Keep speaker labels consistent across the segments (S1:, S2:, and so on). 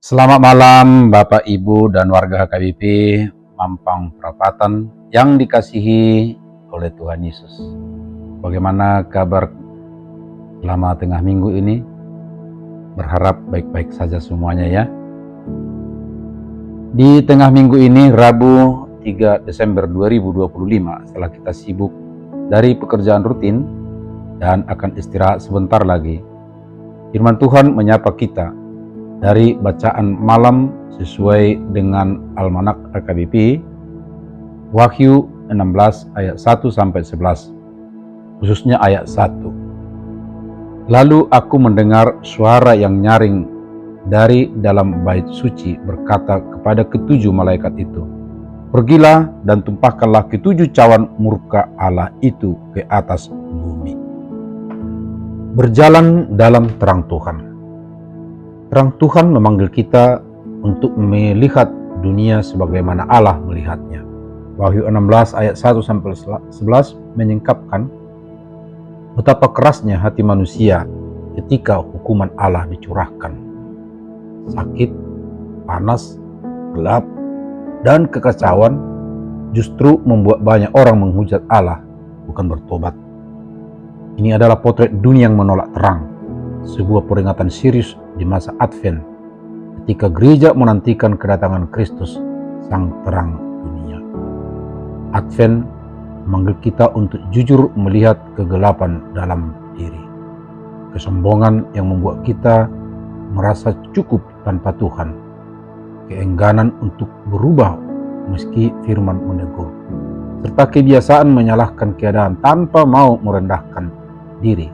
S1: Selamat malam Bapak Ibu dan warga HKBP Mampang Perapatan yang dikasihi oleh Tuhan Yesus. Bagaimana kabar selama tengah minggu ini? Berharap baik-baik saja semuanya ya. Di tengah minggu ini Rabu 3 Desember 2025 setelah kita sibuk dari pekerjaan rutin dan akan istirahat sebentar lagi, firman Tuhan menyapa kita dari bacaan malam sesuai dengan Almanak HKBP, Wahyu 16 ayat 1-11, khususnya ayat 1. Lalu aku mendengar suara yang nyaring dari dalam bait suci berkata kepada ketujuh malaikat itu, "Pergilah dan tumpahkanlah ketujuh cawan murka Allah itu ke atas bumi." Berjalan dalam terang Tuhan. Terang Tuhan memanggil kita untuk melihat dunia sebagaimana Allah melihatnya. Wahyu 16 ayat 1-11 menyingkapkan betapa kerasnya hati manusia ketika hukuman Allah dicurahkan. Sakit, panas, gelap, dan kekacauan justru membuat banyak orang menghujat Allah, bukan bertobat. Ini adalah potret dunia yang menolak terang, sebuah peringatan serius di masa Advent ketika gereja menantikan kedatangan Kristus, sang terang dunia. Advent memanggil kita untuk jujur melihat kegelapan dalam diri, kesombongan yang membuat kita merasa cukup tanpa Tuhan, keengganan untuk berubah meski firman menegur, serta kebiasaan menyalahkan keadaan tanpa mau merendahkan diri.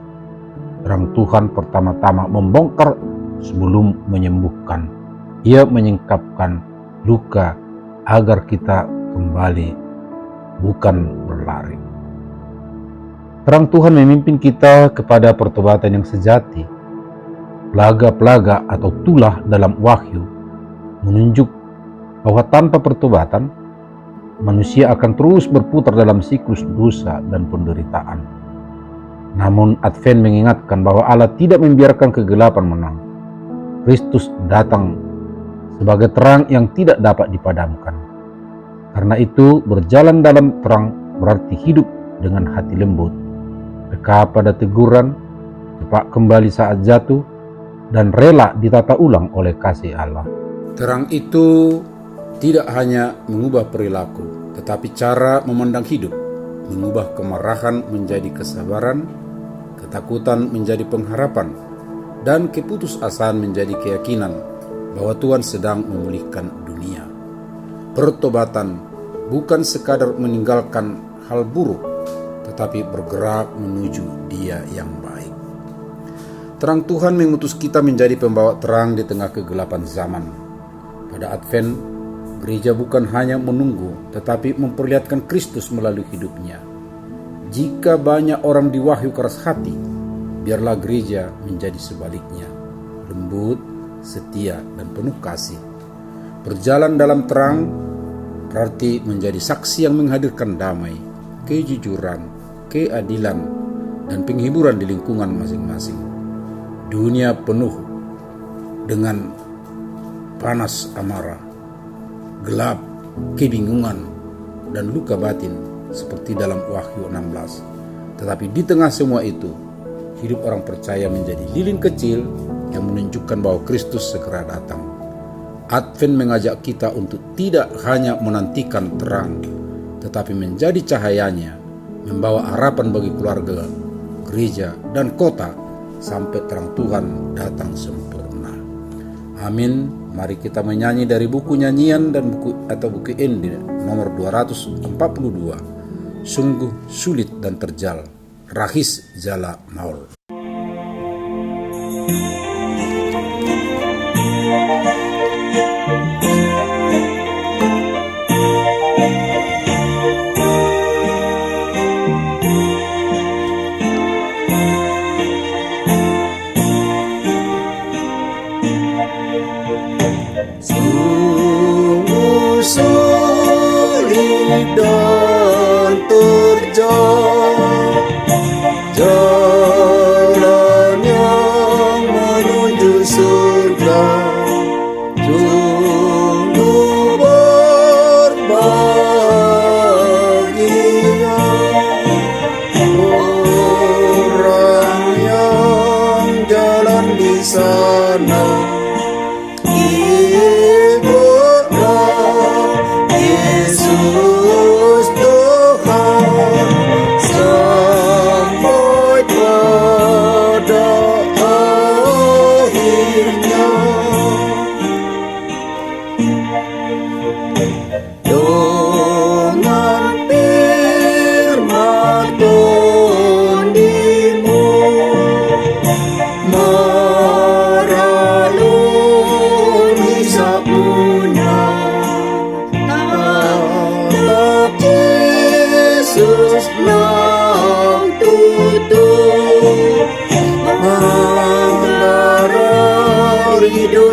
S1: Terang Tuhan pertama-tama membongkar sebelum menyembuhkan. Ia menyingkapkan luka agar kita kembali, bukan berlari. Terang Tuhan memimpin kita kepada pertobatan yang sejati. Plaga-plaga atau tulah dalam Wahyu menunjuk bahwa tanpa pertobatan, manusia akan terus berputar dalam siklus dosa dan penderitaan. Namun Advent mengingatkan bahwa Allah tidak membiarkan kegelapan menang. Kristus datang sebagai terang yang tidak dapat dipadamkan. Karena itu, berjalan dalam terang berarti hidup dengan hati lembut, peka pada teguran, cepat kembali saat jatuh, dan rela ditata ulang oleh kasih Allah. Terang itu tidak hanya mengubah perilaku, tetapi cara memandang hidup, mengubah kemarahan menjadi kesabaran, ketakutan menjadi pengharapan, dan keputusasaan menjadi keyakinan bahwa Tuhan sedang memulihkan dunia. Pertobatan bukan sekadar meninggalkan hal buruk, tetapi bergerak menuju Dia yang baik. Terang Tuhan mengutus kita menjadi pembawa terang di tengah kegelapan zaman. Pada Advent, gereja bukan hanya menunggu, tetapi memperlihatkan Kristus melalui hidupnya. Jika banyak orang di Wahyu keras hati, biarlah gereja menjadi sebaliknya, lembut, setia, dan penuh kasih. Berjalan dalam terang berarti menjadi saksi yang menghadirkan damai, kejujuran, keadilan, dan penghiburan di lingkungan masing-masing. Dunia penuh dengan panas amarah, gelap, kebingungan, dan luka batin seperti dalam Wahyu 16. Tetapi di tengah semua itu, hidup orang percaya menjadi lilin kecil yang menunjukkan bahwa Kristus segera datang. Advent mengajak kita untuk tidak hanya menantikan terang, tetapi menjadi cahayanya, membawa harapan bagi keluarga, gereja, dan kota sampai terang Tuhan datang sempurna. Amin. Mari kita menyanyi dari buku nyanyian dan buku Indi nomor 242. Sungguh sulit dan terjal, rahis jala maul.
S2: Sungguh sulit dan terjal jalan yang menuju surga.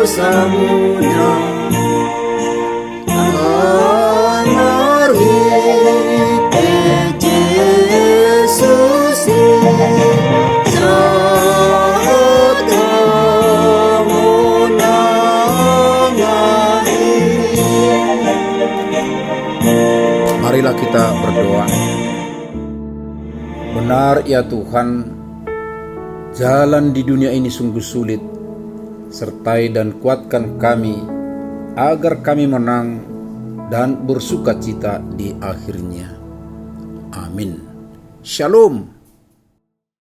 S2: dosamunya. Anarite Yesus saat kamu nangani.
S1: Marilah kita berdoa. Benar ya Tuhan, jalan di dunia ini sungguh sulit. Sertai dan kuatkan kami, agar kami menang dan bersukacita di akhirnya. Amin. Shalom.